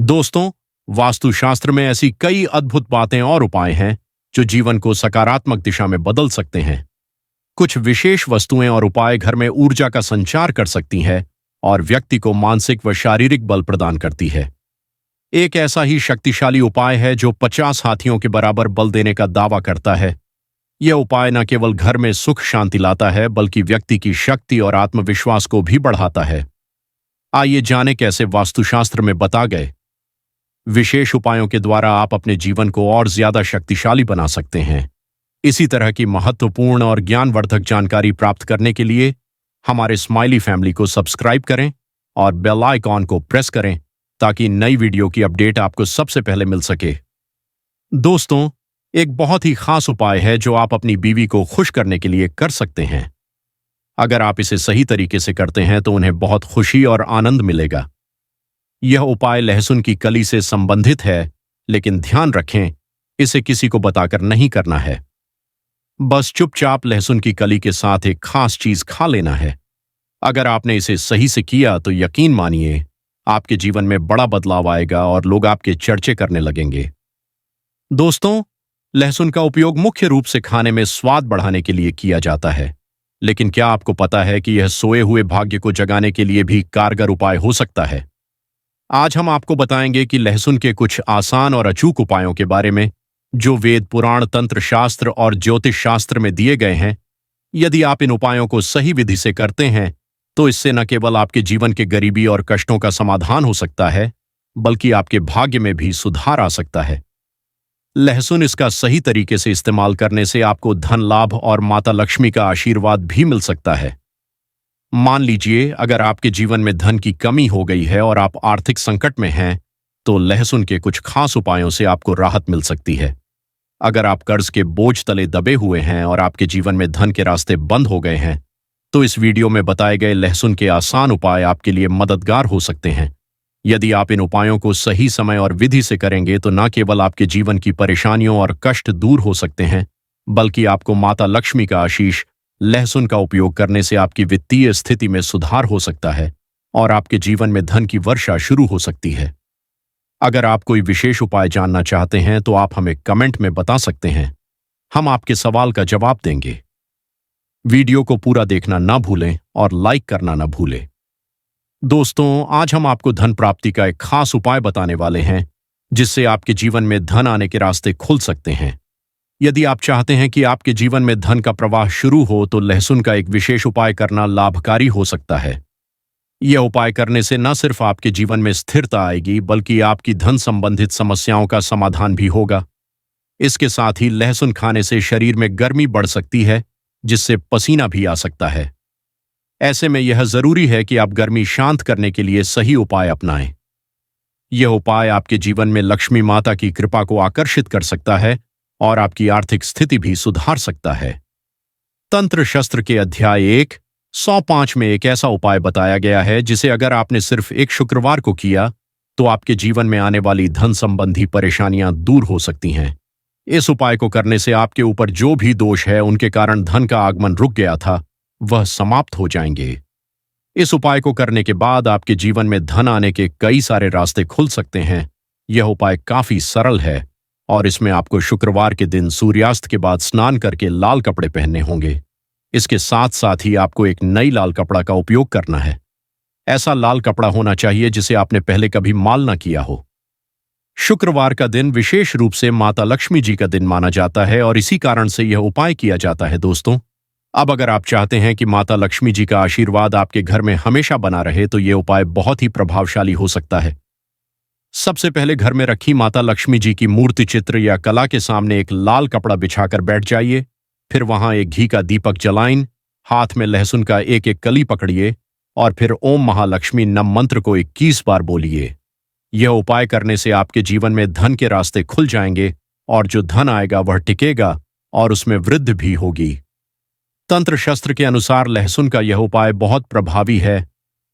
दोस्तों, वास्तुशास्त्र में ऐसी कई अद्भुत बातें और उपाय हैं जो जीवन को सकारात्मक दिशा में बदल सकते हैं। कुछ विशेष वस्तुएं और उपाय घर में ऊर्जा का संचार कर सकती हैं और व्यक्ति को मानसिक व शारीरिक बल प्रदान करती है। एक ऐसा ही शक्तिशाली उपाय है जो 50 हाथियों के बराबर बल देने का दावा करता है। यह उपाय न केवल घर में सुख शांति लाता है बल्कि व्यक्ति की शक्ति और आत्मविश्वास को भी बढ़ाता है। आइए जानें कैसे वास्तुशास्त्र में बता गए विशेष उपायों के द्वारा आप अपने जीवन को और ज्यादा शक्तिशाली बना सकते हैं। इसी तरह की महत्वपूर्ण और ज्ञानवर्धक जानकारी प्राप्त करने के लिए हमारे स्माइली फैमिली को सब्सक्राइब करें और बेल आइकॉन को प्रेस करें ताकि नई वीडियो की अपडेट आपको सबसे पहले मिल सके। दोस्तों, एक बहुत ही खास उपाय है जो आप अपनी बीवी को खुश करने के लिए कर सकते हैं। अगर आप इसे सही तरीके से करते हैं तो उन्हें बहुत खुशी और आनंद मिलेगा। यह उपाय लहसुन की कली से संबंधित है, लेकिन ध्यान रखें, इसे किसी को बताकर नहीं करना है। बस चुपचाप लहसुन की कली के साथ एक खास चीज खा लेना है। अगर आपने इसे सही से किया तो यकीन मानिए आपके जीवन में बड़ा बदलाव आएगा और लोग आपके चर्चे करने लगेंगे। दोस्तों, लहसुन का उपयोग मुख्य रूप से खाने में स्वाद बढ़ाने के लिए किया जाता है, लेकिन क्या आपको पता है कि यह सोए हुए भाग्य को जगाने के लिए भी कारगर उपाय हो सकता है? आज हम आपको बताएंगे कि लहसुन के कुछ आसान और अचूक उपायों के बारे में जो वेद, पुराण, तंत्र शास्त्र और ज्योतिष शास्त्र में दिए गए हैं। यदि आप इन उपायों को सही विधि से करते हैं तो इससे न केवल आपके जीवन के गरीबी और कष्टों का समाधान हो सकता है, बल्कि आपके भाग्य में भी सुधार आ सकता है। लहसुन इसका सही तरीके से इस्तेमाल करने से आपको धन लाभ और माता लक्ष्मी का आशीर्वाद भी मिल सकता है। मान लीजिए अगर आपके जीवन में धन की कमी हो गई है और आप आर्थिक संकट में हैं, तो लहसुन के कुछ खास उपायों से आपको राहत मिल सकती है। अगर आप कर्ज के बोझ तले दबे हुए हैं और आपके जीवन में धन के रास्ते बंद हो गए हैं, तो इस वीडियो में बताए गए लहसुन के आसान उपाय आपके लिए मददगार हो सकते हैं। यदि आप इन उपायों को सही समय और विधि से करेंगे तो न केवल आपके जीवन की परेशानियों और कष्ट दूर हो सकते हैं, बल्कि आपको माता लक्ष्मी का आशीष, लहसुन का उपयोग करने से आपकी वित्तीय स्थिति में सुधार हो सकता है और आपके जीवन में धन की वर्षा शुरू हो सकती है। अगर आप कोई विशेष उपाय जानना चाहते हैं तो आप हमें कमेंट में बता सकते हैं। हम आपके सवाल का जवाब देंगे। वीडियो को पूरा देखना ना भूलें और लाइक करना ना भूलें। दोस्तों, आज हम आपको धन प्राप्ति का एक खास उपाय बताने वाले हैं जिससे आपके जीवन में धन आने के रास्ते खुल सकते हैं। यदि आप चाहते हैं कि आपके जीवन में धन का प्रवाह शुरू हो तो लहसुन का एक विशेष उपाय करना लाभकारी हो सकता है। यह उपाय करने से न सिर्फ आपके जीवन में स्थिरता आएगी बल्कि आपकी धन संबंधित समस्याओं का समाधान भी होगा। इसके साथ ही लहसुन खाने से शरीर में गर्मी बढ़ सकती है, जिससे पसीना भी आ सकता है। ऐसे में यह जरूरी है कि आप गर्मी शांत करने के लिए सही उपाय अपनाएं। यह उपाय आपके जीवन में लक्ष्मी माता की कृपा को आकर्षित कर सकता है और आपकी आर्थिक स्थिति भी सुधार सकता है। तंत्र शस्त्र के अध्याय 105 में एक ऐसा उपाय बताया गया है जिसे अगर आपने सिर्फ एक शुक्रवार को किया तो आपके जीवन में आने वाली धन संबंधी परेशानियां दूर हो सकती हैं। इस उपाय को करने से आपके ऊपर जो भी दोष है उनके कारण धन का आगमन रुक गया था, वह समाप्त हो जाएंगे। इस उपाय को करने के बाद आपके जीवन में धन आने के कई सारे रास्ते खुल सकते हैं। यह उपाय काफी सरल है और इसमें आपको शुक्रवार के दिन सूर्यास्त के बाद स्नान करके लाल कपड़े पहनने होंगे। इसके साथ साथ ही आपको एक नई लाल कपड़ा का उपयोग करना है। ऐसा लाल कपड़ा होना चाहिए जिसे आपने पहले कभी माल न किया हो। शुक्रवार का दिन विशेष रूप से माता लक्ष्मी जी का दिन माना जाता है और इसी कारण से यह उपाय किया जाता है। दोस्तों, अब अगर आप चाहते हैं कि माता लक्ष्मी जी का आशीर्वाद आपके घर में हमेशा बना रहे तो यह उपाय बहुत ही प्रभावशाली हो सकता है। सबसे पहले घर में रखी माता लक्ष्मी जी की मूर्ति चित्र या कला के सामने एक लाल कपड़ा बिछाकर बैठ जाइए। फिर वहां एक घी का दीपक जलाएं, हाथ में लहसुन का एक एक कली पकड़िए और फिर ओम महालक्ष्मी नम मंत्र को 21 बार बोलिए। यह उपाय करने से आपके जीवन में धन के रास्ते खुल जाएंगे और जो धन आएगा वह टिकेगा और उसमें वृद्धि भी होगी। तंत्र शास्त्र के अनुसार लहसुन का यह उपाय बहुत प्रभावी है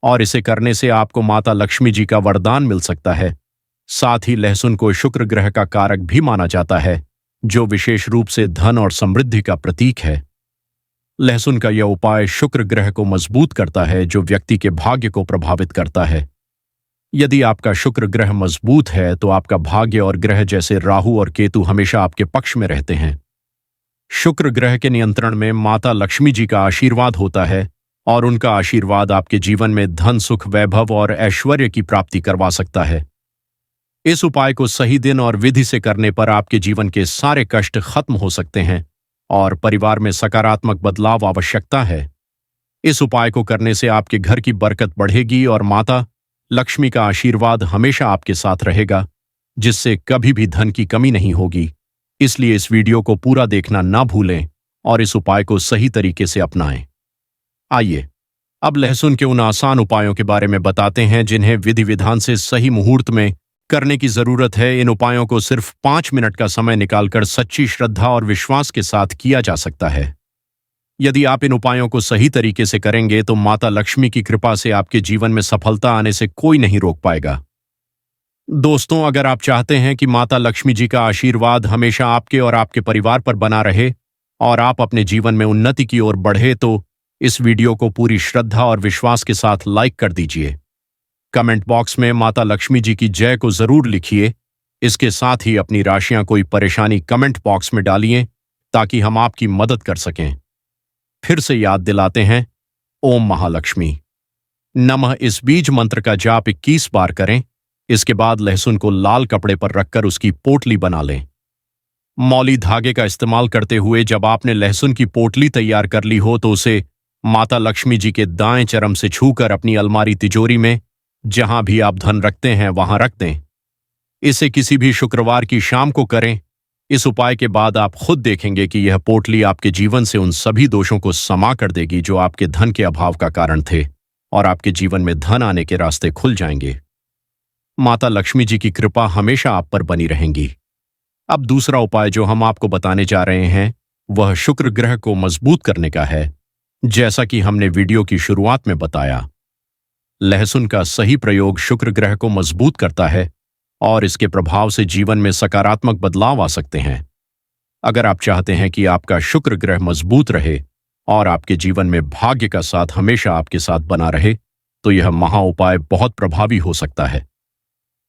और इसे करने से आपको माता लक्ष्मी जी का वरदान मिल सकता है। साथ ही लहसुन को शुक्र ग्रह का कारक भी माना जाता है, जो विशेष रूप से धन और समृद्धि का प्रतीक है। लहसुन का यह उपाय शुक्र ग्रह को मजबूत करता है, जो व्यक्ति के भाग्य को प्रभावित करता है। यदि आपका शुक्र ग्रह मजबूत है तो आपका भाग्य और ग्रह जैसे राहु और केतु हमेशा आपके पक्ष में रहते हैं। शुक्र ग्रह के नियंत्रण में माता लक्ष्मी जी का आशीर्वाद होता है और उनका आशीर्वाद आपके जीवन में धन, सुख, वैभव और ऐश्वर्य की प्राप्ति करवा सकता है। इस उपाय को सही दिन और विधि से करने पर आपके जीवन के सारे कष्ट खत्म हो सकते हैं और परिवार में सकारात्मक बदलाव आवश्यकता है। इस उपाय को करने से आपके घर की बरकत बढ़ेगी और माता लक्ष्मी का आशीर्वाद हमेशा आपके साथ रहेगा, जिससे कभी भी धन की कमी नहीं होगी। इसलिए इस वीडियो को पूरा देखना ना भूलें और इस उपाय को सही तरीके से अपनाएं। आइए अब लहसुन के उन आसान उपायों के बारे में बताते हैं जिन्हें विधि विधान से सही मुहूर्त में करने की जरूरत है। इन उपायों को सिर्फ 5 मिनट का समय निकालकर सच्ची श्रद्धा और विश्वास के साथ किया जा सकता है। यदि आप इन उपायों को सही तरीके से करेंगे तो माता लक्ष्मी की कृपा से आपके जीवन में सफलता आने से कोई नहीं रोक पाएगा। दोस्तों, अगर आप चाहते हैं कि माता लक्ष्मी जी का आशीर्वाद हमेशा आपके और आपके परिवार पर बना रहे और आप अपने जीवन में उन्नति की ओर बढ़े, तो इस वीडियो को पूरी श्रद्धा और विश्वास के साथ लाइक कर दीजिए। कमेंट बॉक्स में माता लक्ष्मी जी की जय को जरूर लिखिए। इसके साथ ही अपनी राशियां, कोई परेशानी कमेंट बॉक्स में डालिए ताकि हम आपकी मदद कर सकें। फिर से याद दिलाते हैं, ओम महालक्ष्मी नमः इस बीज मंत्र का जाप 21 बार करें। इसके बाद लहसुन को लाल कपड़े पर रखकर उसकी पोटली बना लें। मौली धागे का इस्तेमाल करते हुए जब आपने लहसुन की पोटली तैयार कर ली हो तो उसे माता लक्ष्मी जी के दाएं चरम से छूकर अपनी अलमारी, तिजोरी में जहां भी आप धन रखते हैं वहां रख दें। इसे किसी भी शुक्रवार की शाम को करें। इस उपाय के बाद आप खुद देखेंगे कि यह पोटली आपके जीवन से उन सभी दोषों को समा कर देगी जो आपके धन के अभाव का कारण थे और आपके जीवन में धन आने के रास्ते खुल जाएंगे। माता लक्ष्मी जी की कृपा हमेशा आप पर बनी रहेंगी। अब दूसरा उपाय जो हम आपको बताने जा रहे हैं वह शुक्र ग्रह को मजबूत करने का है। जैसा कि हमने वीडियो की शुरुआत में बताया, लहसुन का सही प्रयोग शुक्र ग्रह को मजबूत करता है और इसके प्रभाव से जीवन में सकारात्मक बदलाव आ सकते हैं। अगर आप चाहते हैं कि आपका शुक्र ग्रह मजबूत रहे और आपके जीवन में भाग्य का साथ हमेशा आपके साथ बना रहे, तो यह महा उपाय बहुत प्रभावी हो सकता है।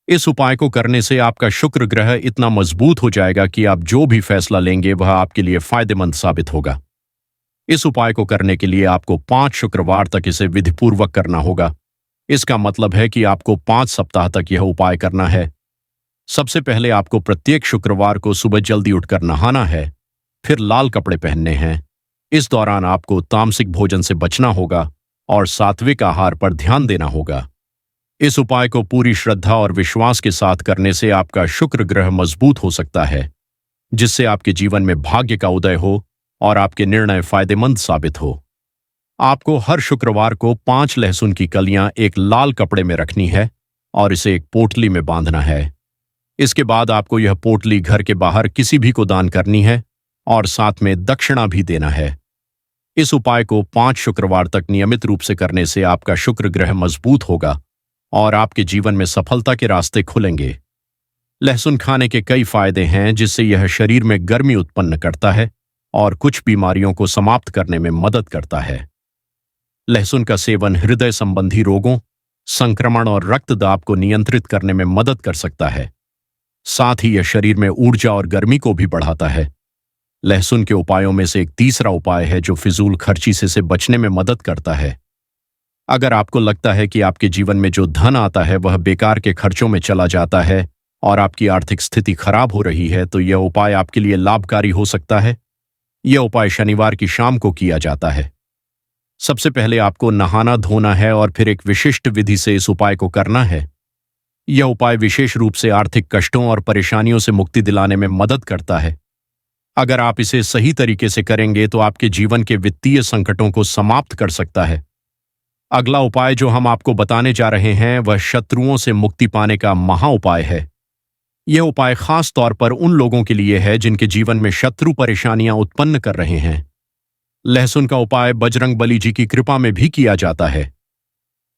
इस उपाय को करने से आपका शुक्र ग्रह इतना मजबूत हो जाएगा कि आप जो भी फैसला लेंगे वह आपके लिए फायदेमंद साबित होगा। इस उपाय को करने के लिए आपको 5 शुक्रवार तक इसे विधिपूर्वक करना होगा। इसका मतलब है कि आपको 5 सप्ताह तक यह उपाय करना है। सबसे पहले आपको प्रत्येक शुक्रवार को सुबह जल्दी उठकर नहाना है, फिर लाल कपड़े पहनने हैं। इस दौरान आपको तामसिक भोजन से बचना होगा और सात्विक आहार पर ध्यान देना होगा। इस उपाय को पूरी श्रद्धा और विश्वास के साथ करने से आपका शुक्र ग्रह मजबूत हो सकता है, जिससे आपके जीवन में भाग्य का उदय हो और आपके निर्णय फायदेमंद साबित हो। आपको हर शुक्रवार को 5 लहसुन की कलियां एक लाल कपड़े में रखनी है और इसे एक पोटली में बांधना है। इसके बाद आपको यह पोटली घर के बाहर किसी भी को दान करनी है और साथ में दक्षिणा भी देना है। इस उपाय को 5 शुक्रवार तक नियमित रूप से करने से आपका शुक्र ग्रह मजबूत होगा और आपके जीवन में सफलता के रास्ते खुलेंगे। लहसुन खाने के कई फायदे हैं, जिससे यह शरीर में गर्मी उत्पन्न करता है और कुछ बीमारियों को समाप्त करने में मदद करता है। लहसुन का सेवन हृदय संबंधी रोगों, संक्रमण और रक्तदाब को नियंत्रित करने में मदद कर सकता है। साथ ही यह शरीर में ऊर्जा और गर्मी को भी बढ़ाता है। लहसुन के उपायों में से एक तीसरा उपाय है जो फिजूल खर्ची से बचने में मदद करता है। अगर आपको लगता है कि आपके जीवन में जो धन आता है वह बेकार के खर्चों में चला जाता है और आपकी आर्थिक स्थिति खराब हो रही है, तो यह उपाय आपके लिए लाभकारी हो सकता है। यह उपाय शनिवार की शाम को किया जाता है। सबसे पहले आपको नहाना धोना है और फिर एक विशिष्ट विधि से इस उपाय को करना है। यह उपाय विशेष रूप से आर्थिक कष्टों और परेशानियों से मुक्ति दिलाने में मदद करता है। अगर आप इसे सही तरीके से करेंगे तो आपके जीवन के वित्तीय संकटों को समाप्त कर सकता है। अगला उपाय जो हम आपको बताने जा रहे हैं वह शत्रुओं से मुक्ति पाने का महा उपाय है। यह उपाय खास तौर पर उन लोगों के लिए है जिनके जीवन में शत्रु परेशानियां उत्पन्न कर रहे हैं। लहसुन का उपाय बजरंग बली जी की कृपा में भी किया जाता है।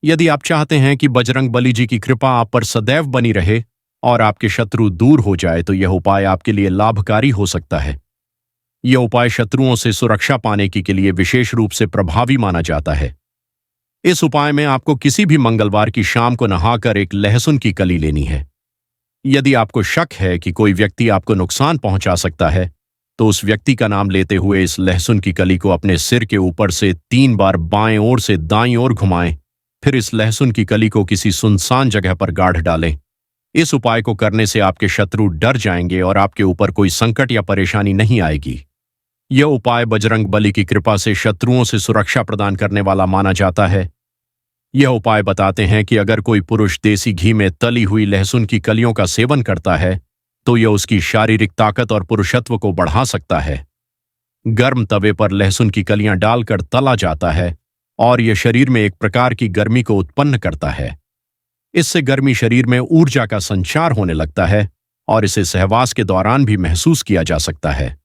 यदि आप चाहते हैं कि बजरंग बली जी की कृपा आप पर सदैव बनी रहे और आपके शत्रु दूर हो जाए, तो यह उपाय आपके लिए लाभकारी हो सकता है। यह उपाय शत्रुओं से सुरक्षा पाने के लिए विशेष रूप से प्रभावी माना जाता है। इस उपाय में आपको किसी भी मंगलवार की शाम को नहाकर एक लहसुन की कली लेनी है। यदि आपको शक है कि कोई व्यक्ति आपको नुकसान पहुंचा सकता है, तो उस व्यक्ति का नाम लेते हुए इस लहसुन की कली को अपने सिर के ऊपर से 3 बार बाएं ओर से दाईं ओर घुमाएं। फिर इस लहसुन की कली को किसी सुनसान जगह पर गाड़ डालें। इस उपाय को करने से आपके शत्रु डर जाएंगे और आपके ऊपर कोई संकट या परेशानी नहीं आएगी। यह उपाय बजरंग बली की कृपा से शत्रुओं से सुरक्षा प्रदान करने वाला माना जाता है। यह उपाय बताते हैं कि अगर कोई पुरुष देसी घी में तली हुई लहसुन की कलियों का सेवन करता है, तो यह उसकी शारीरिक ताकत और पुरुषत्व को बढ़ा सकता है। गर्म तवे पर लहसुन की कलियां डालकर तला जाता है और यह शरीर में एक प्रकार की गर्मी को उत्पन्न करता है। इससे गर्मी शरीर में ऊर्जा का संचार होने लगता है और इसे सहवास के दौरान भी महसूस किया जा सकता है।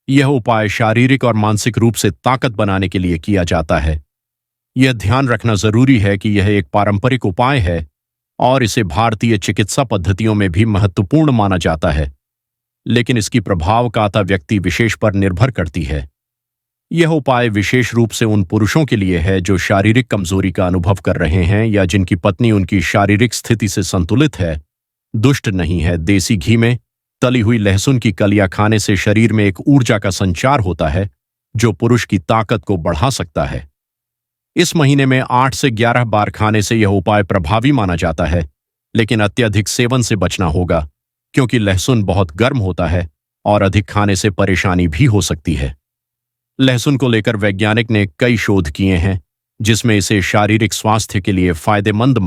यह उपाय शारीरिक और मानसिक रूप से ताकत बनाने के लिए किया जाता है। यह ध्यान रखना जरूरी है कि यह एक पारंपरिक उपाय है और इसे भारतीय चिकित्सा पद्धतियों में भी महत्वपूर्ण माना जाता है, लेकिन इसकी प्रभावकारिता व्यक्ति विशेष पर निर्भर करती है। यह उपाय विशेष रूप से उन पुरुषों के लिए है जो शारीरिक कमजोरी का अनुभव कर रहे हैं या जिनकी पत्नी उनकी शारीरिक स्थिति से संतुलित है, दुष्ट नहीं है। देसी घी में तली हुई लहसुन की कलियां खाने से शरीर में एक ऊर्जा का संचार होता है जो पुरुष की ताकत को बढ़ा सकता है। इस महीने में 8 से 11 बार खाने से यह उपाय प्रभावी माना जाता है, लेकिन अत्यधिक सेवन से बचना होगा क्योंकि लहसुन बहुत गर्म होता है और अधिक खाने से परेशानी भी हो सकती है। लहसुन को लेकर वैज्ञानिक ने कई शोध किए हैं जिसमें इसे शारीरिक स्वास्थ्य के लिए फायदेमंद